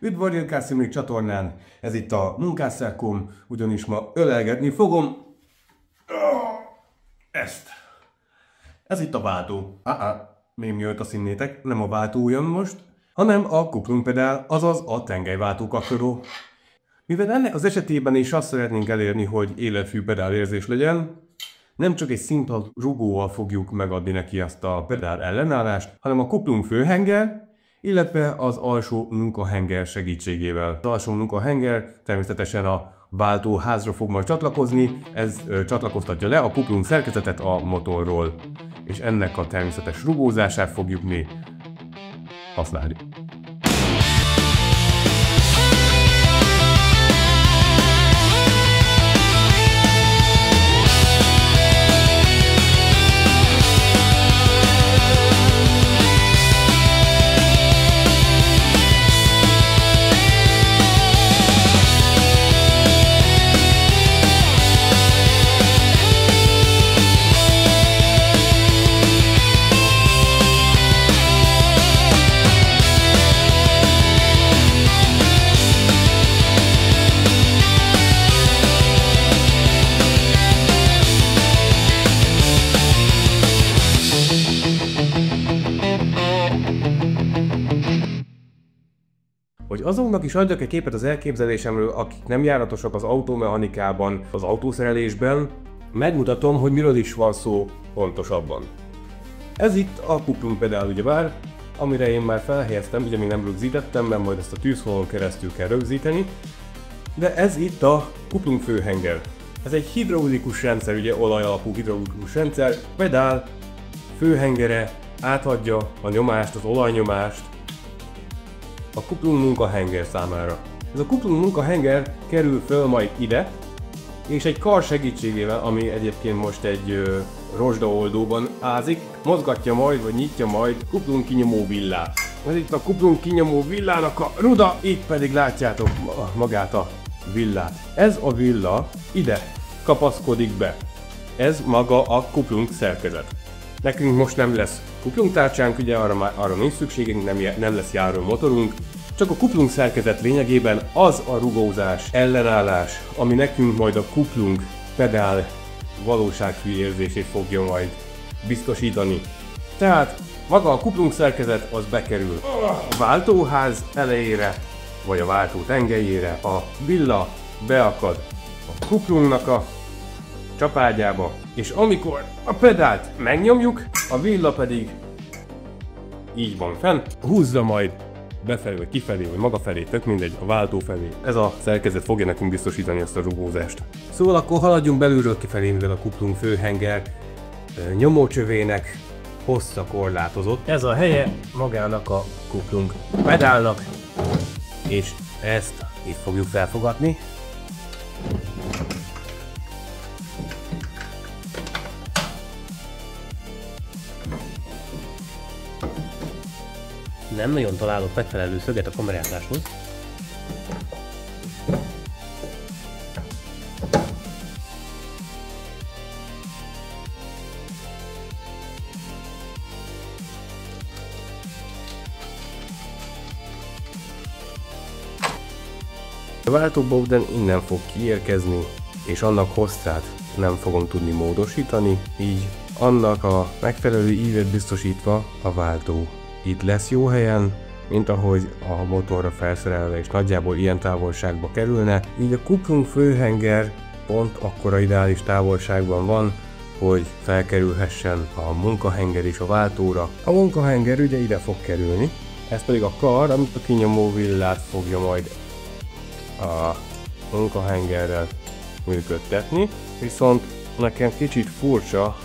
Üdv a Real Simulator csatornán, ez itt a munkásszerkom, ugyanis ma ölelgetni fogom ezt. Ez itt a váltó. Nem jött a színnétek, nem a váltó jön most, hanem a kuplungpedál, azaz a tengelyváltó kapcsoló. Mivel ennek az esetében is azt szeretnénk elérni, hogy életfű pedál érzés legyen, nem csak egy szimpla rugóval fogjuk megadni neki ezt a pedál ellenállást, hanem a kuplung főhenger, illetve az alsó munkahenger segítségével. Az alsó munkahenger természetesen a váltóházra fog majd csatlakozni, ez csatlakoztatja le a kuplung szerkezetet a motorról, és ennek a természetes rugózását fogjuk mi használni. Hogy azoknak is adjak egy képet az elképzelésemről, akik nem járatosak az automechanikában, az autószerelésben, megmutatom, hogy miről is van szó pontosabban. Ez itt a kuplungpedál ugyebár, amire én már felhelyeztem, ugye még nem rögzítettem, mert majd ezt a tűzhongon keresztül kell rögzíteni, de ez itt a kuplung főhenger. Ez egy hidraulikus rendszer, ugye olajalapú hidraulikus rendszer, pedál főhengere átadja a nyomást, az olajnyomást a kuplung munkahenger számára. Ez a kuplung munkahenger kerül föl majd ide, és egy kar segítségével, ami egyébként most egy rozsdaoldóban ázik, mozgatja majd, vagy nyitja majd kuplung kinyomó villát. Ez itt a kuplung kinyomó villának a ruda, itt pedig látjátok magát a villát. Ez a villa ide kapaszkodik be. Ez maga a kuplung szerkezet. Nekünk most nem lesz kuplungtárcsánk, ugye arra nincs szükségünk, nem lesz járó motorunk, csak a kuplung szerkezet lényegében az a rugózás, ellenállás, ami nekünk majd a kuplung pedál valóságfű érzését fogja majd biztosítani. Tehát maga a kuplung szerkezet az bekerül a váltóház elejére, vagy a váltó tengelyére, a villa beakad a kuplungnak a csapágyába, és amikor a pedált megnyomjuk, a villa pedig így van fenn, húzza majd befelé, vagy kifelé, vagy maga felé, tök mindegy, a váltó felé. Ez a szerkezet fogja nekünk biztosítani ezt a rugózást. Szóval akkor haladjunk belülről kifelé, mivel a kuplung főhenger nyomócsövének hossza korlátozott. Ez a helye magának a kuplung pedálnak, és ezt itt fogjuk felfogatni. Nem nagyon találok megfelelő szöget a kamerázáshoz. A váltóbowden innen fog kiérkezni, és annak hosszát nem fogom tudni módosítani, így annak a megfelelő ívet biztosítva a váltó itt lesz jó helyen, mint ahogy a motorra felszerelve, és nagyjából ilyen távolságba kerülne. Így a kuplung főhenger pont akkora ideális távolságban van, hogy felkerülhessen a munkahenger is a váltóra. A munkahenger ugye ide fog kerülni, ez pedig a kar, amit a kinyomó villát fogja majd a munkahengerrel működtetni. Viszont nekem kicsit furcsa,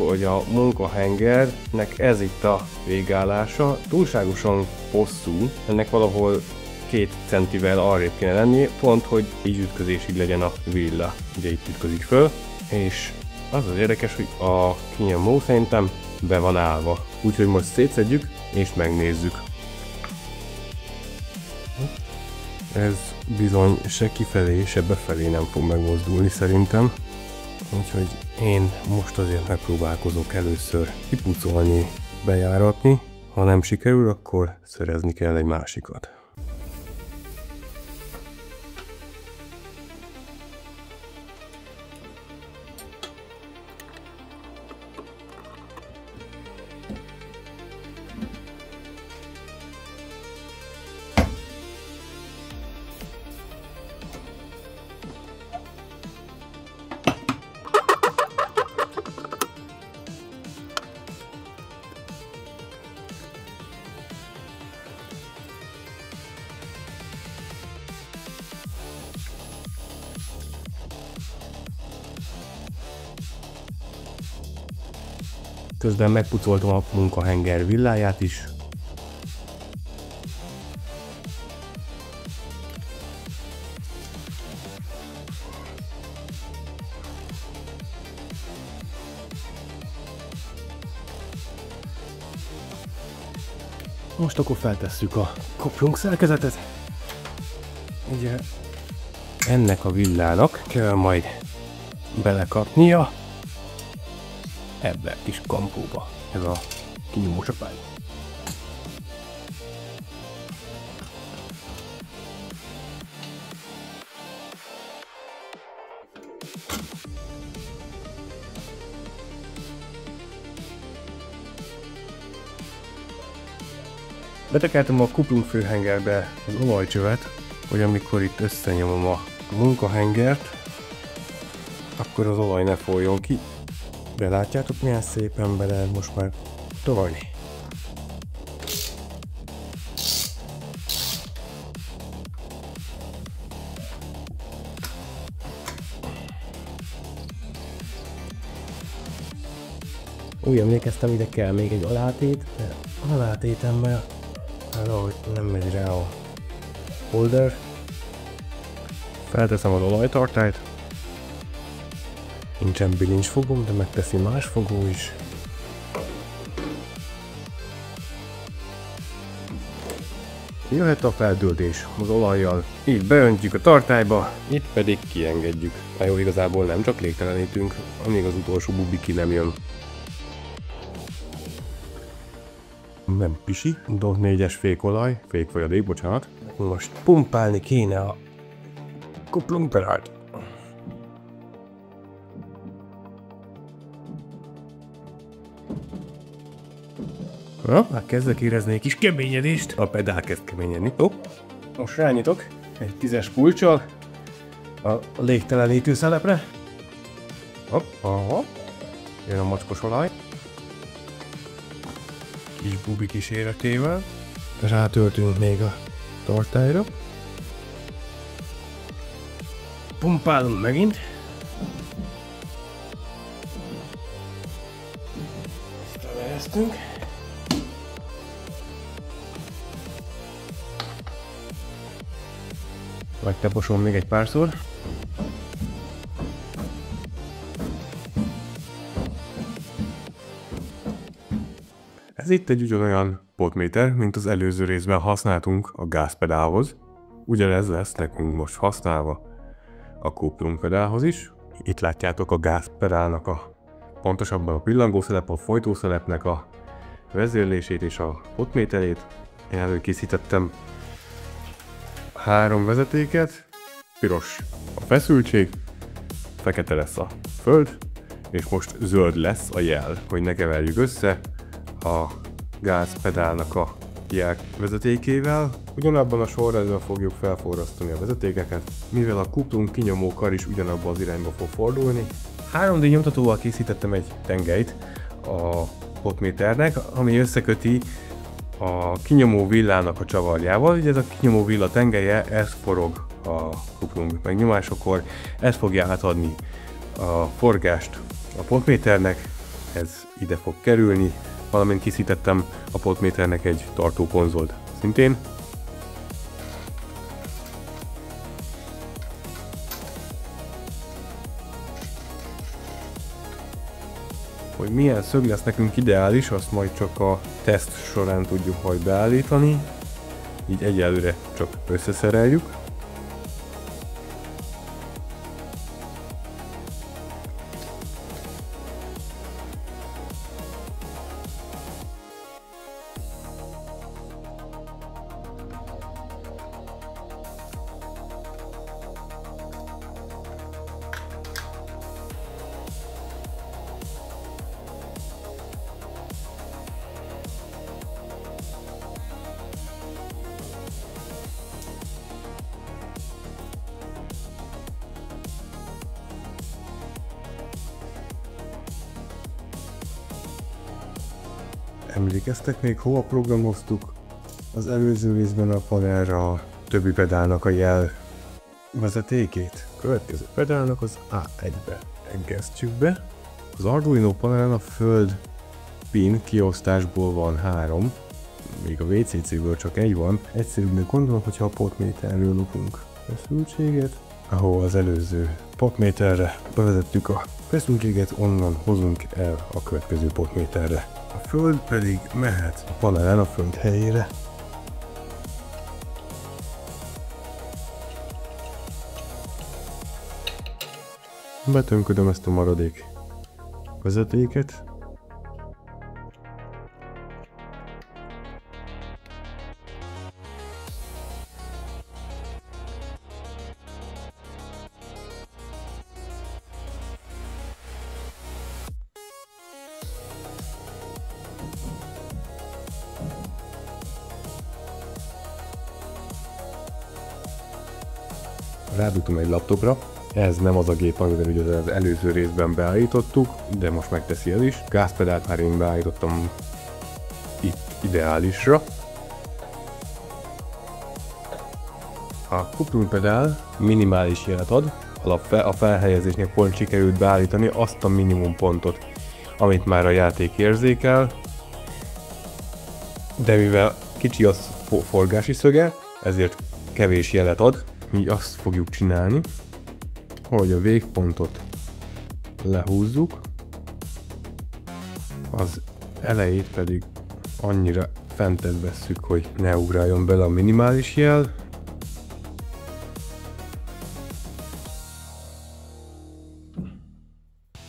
hogy a munkahengernek ez itt a végállása túlságosan hosszú, ennek valahol 2 centivel arrébb kéne lenni, pont hogy így ütközésig legyen a villa. Ugye itt ütközik föl, és az az érdekes, hogy a kinyomó szerintem be van állva. Úgyhogy most szétszedjük és megnézzük. Ez bizony se kifelé, se befelé nem fog megmozdulni szerintem. Úgyhogy én most azért megpróbálkozok először kipucolni, bejáratni. Ha nem sikerül, akkor szerezni kell egy másikat. Közben megpucoltam a munkahenger villáját is. Most akkor feltesszük a koplung szerkezetet. Ugye ennek a villának kell majd belekapnia ebbe a kis kampóba, ez a kinyomósapály. Betekeltem a kuplungfőhengerbe az olajcsövet, hogy amikor itt összenyomom a munkahengert, akkor az olaj ne folyjon ki. De látjátok, milyen szépen be lehet most már tolni. Úgy emlékeztem, ide kell még egy alátét, de alátétemmel valahogy nem megy rá a holder. Felteszem az olajtartályt. Nincsen bilincsfogóm, de megteszi más fogó is. Jöhet a feldültés az olajjal. Így beöntjük a tartályba, itt pedig kiengedjük. Na jó, igazából nem csak légtelenítünk, amíg az utolsó bubi ki nem jön. Nem pisi, DOT 4-es fékolaj, fékfolyadék, bocsánat. Most pumpálni kéne a kuplungpedált. Na, már kezdek érezni egy kis keményedést. A pedál kezd keményedni. Most rányitok egy 10-es kulccsal a légtelenítő szelepre. Jön a mocskos olaj. Kis bubi kíséretével. Rátöltünk még a tartályra. Pumpálunk megint. Ezt levesztünk. Megtaposom még egy párszor. Ez itt egy ugyanolyan potméter, mint az előző részben használtunk a gázpedálhoz. Ugyanez lesz nekünk most használva a kuplungpedálhoz is. Itt látjátok a gázpedálnak pontosabban a pillangószelep, a folytószelepnek a vezérlését és a potméterét. Én előkészítettem 3 vezetéket, piros a feszültség, fekete lesz a föld, és most zöld lesz a jel, hogy ne keverjük össze a gázpedálnak a jel vezetékével. Ugyanabban a sorrendben fogjuk felforrasztani a vezetékeket, mivel a kuplung kinyomókar is ugyanabban az irányba fog fordulni. 3D nyomtatóval készítettem egy tengelyt a potméternek, ami összeköti a kinyomó villának a csavarjával. Ugye ez a kinyomó villa tengelye, ez forog a kuplung megnyomásakor, ez fogja átadni a forgást a potméternek, ez ide fog kerülni, valamint készítettem a potméternek egy tartókonzolt szintén. Hogy milyen szög lesz nekünk ideális, azt majd csak a teszt során tudjuk majd beállítani. Így egyelőre csak összeszereljük. Emlékeztek még, hova programoztuk az előző részben a panelre a többi pedálnak a jel vezetékét? Következő pedálnak az A1-be engesztjük be. Az Arduino panelen a föld pin kiosztásból van 3, még a VCC-ből csak egy van. Egyszerűbbnek gondolom, hogyha a potméterről lopunk feszültséget, ahol az előző potméterre bevezettük a feszültséget, onnan hozunk el a következő potméterre. A föld pedig mehet a panelen a föld helyére. Betömködöm ezt a maradék vezetéket. Rádugtam egy laptopra. Ez nem az a gép, amivel ugye az előző részben beállítottuk, de most megteszi ez is. Gázpedált már én beállítottam itt ideálisra. A kuprumpedál minimális jelet ad, a felhelyezésnél pont sikerült beállítani azt a minimum pontot, amit már a játék érzékel. De mivel kicsi a forgási szöge, ezért kevés jelet ad, így azt fogjuk csinálni, hogy a végpontot lehúzzuk, az elejét pedig annyira fentebb vesszük, hogy ne ugráljon bele a minimális jel.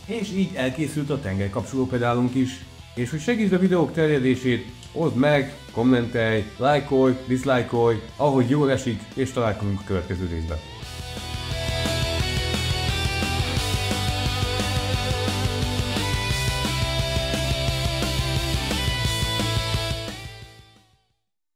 És így elkészült a tengerkapcsoló pedálunk is. És hogy segítsd a videók terjedését, oszd meg, kommentelj, lájkolj, diszlájkolj, ahogy jól esik, és találkozunk a következő részben.